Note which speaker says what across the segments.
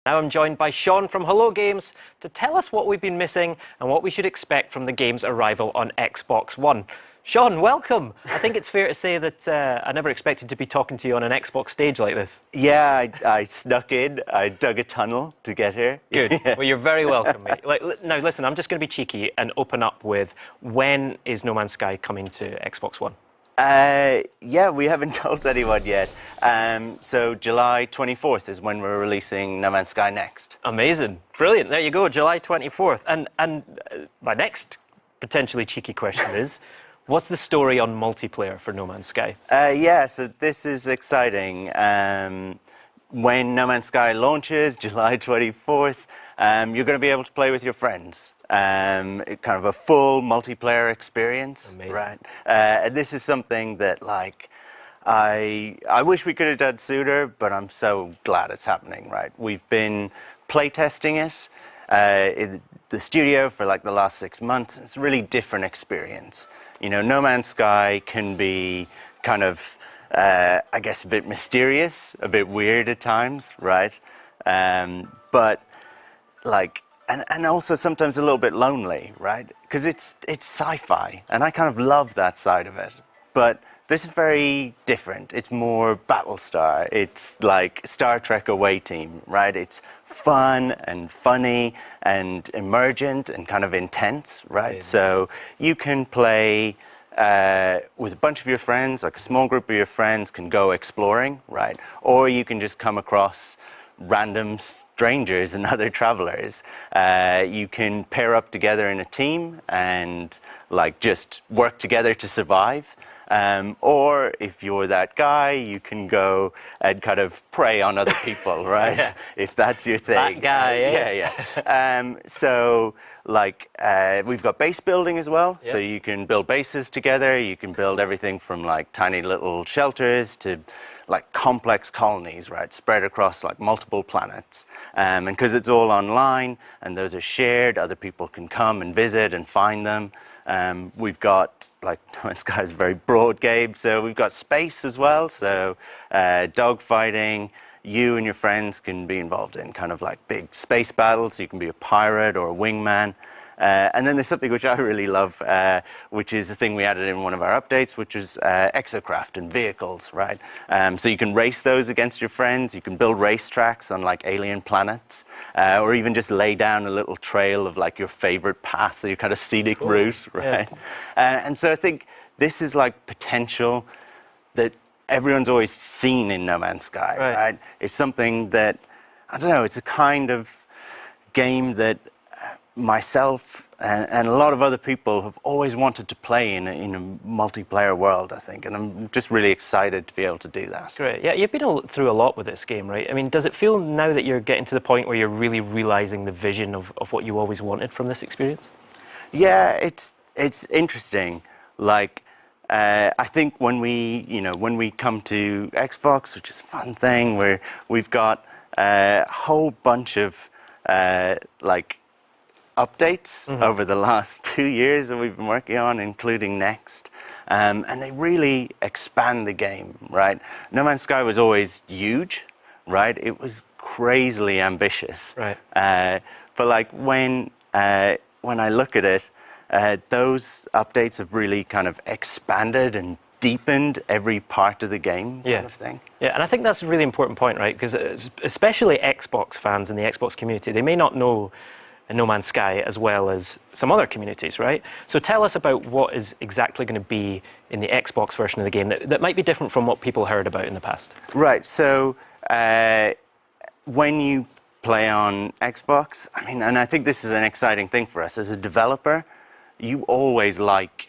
Speaker 1: Now I'm joined by Sean from Hello Games to tell us what we've been missing and what we should expect from the game's arrival on Xbox One. Sean, welcome. I think it's fair to say that I never expected to be talking to you on an Xbox stage like this.
Speaker 2: Yeah, I snuck in. I dug a tunnel to get here.
Speaker 1: Good. Well, you're very welcome, mate. Now, listen, I'm just going to be cheeky and open up with, when is No Man's Sky coming to Xbox One?
Speaker 2: Yeah, we haven't told anyone yet. So July 24th is when we're releasing No Man's Sky next.
Speaker 1: Amazing. Brilliant. There you go, July 24th. And my next potentially cheeky question is, what's the story on multiplayer for No Man's Sky?
Speaker 2: Yeah, so this is exciting. When No Man's Sky launches, July 24th, you're going to be able to play with your friends. Kind of a full multiplayer experience.
Speaker 1: Amazing.
Speaker 2: Right? And this is something that, like, I wish we could have done sooner, but I'm so glad it's happening, right? We've been playtesting it in the studio for like the last 6 months. It's a really different experience. You know, No Man's Sky can be kind of, I guess, a bit mysterious, a bit weird at times, right? But, like, and also sometimes a little bit lonely, right? Because it's sci-fi, and I kind of love that side of it. But this is very different. It's more Battlestar. It's like Star Trek Away Team, right? It's fun and funny and emergent and kind of intense, right?
Speaker 1: Yeah.
Speaker 2: So you can play with a bunch of your friends, like a small group of your friends can go exploring, right? Or you can just come across random strangers and other travelers. You can pair up together in a team and like just work together to survive. Or if you're that guy, you can go and kind of prey on other people, right?
Speaker 1: Yeah.
Speaker 2: If that's your thing.
Speaker 1: That guy,
Speaker 2: yeah. So like we've got base building as well.
Speaker 1: Yeah.
Speaker 2: So you can build bases together. You can build everything from like tiny little shelters to like complex colonies, right, spread across like multiple planets. And because it's all online and those are shared, other people can come and visit and find them. We've got, like, No Man's Sky is a very broad game, so we've got space as well. So dogfighting, you and your friends can be involved in kind of like big space battles. You can be a pirate or a wingman. And then there's something which I really love, which is a thing we added in one of our updates, which is exocraft and vehicles, right? So you can race those against your friends. You can build racetracks on like alien planets, or even just lay down a little trail of like your favorite path, your kind of scenic route, right?
Speaker 1: Yeah.
Speaker 2: And so I think this is like potential that everyone's always seen in No Man's Sky, right? It's something that, I don't know, it's a kind of game that myself and a lot of other people have always wanted to play in a multiplayer world, I think, and I'm just really excited to be able to do that.
Speaker 1: Great. Yeah, you've been through a lot with this game, right? I mean, does it feel now that you're getting to the point where you're really realizing the vision of what you always wanted from this experience?
Speaker 2: Yeah, it's interesting. Like, I think when we come to Xbox, which is a fun thing, where we've got a whole bunch of like updates over the last 2 years that we've been working on, including Next. And they really expand the game, right? No Man's Sky was always huge, right? It was crazily ambitious.
Speaker 1: Right.
Speaker 2: But like when I look at it, those updates have really kind of expanded and deepened every part of the game, kind of thing.
Speaker 1: Yeah, and I think that's a really important point, right? Because especially Xbox fans in the Xbox community, they may not know No Man's Sky as well as some other communities, right? So tell us about what is exactly going to be in the Xbox version of the game that might be different from what people heard about in the past.
Speaker 2: Right, so when you play on Xbox, I mean, and I think this is an exciting thing for us as a developer, you always like,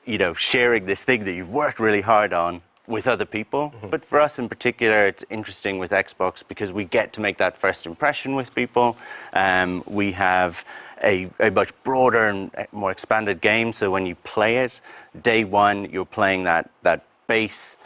Speaker 2: you know, sharing this thing that you've worked really hard on with other people. But for us in particular, it's interesting with Xbox because we get to make that first impression with people. We have a much broader and more expanded game. So when you play it, day one, you're playing that base,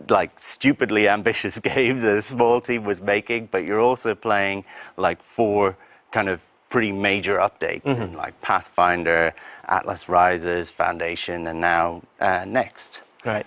Speaker 2: like stupidly ambitious game that a small team was making, but you're also playing like 4 kind of pretty major updates in like Pathfinder, Atlas Rises, Foundation, and now Next.
Speaker 1: Right.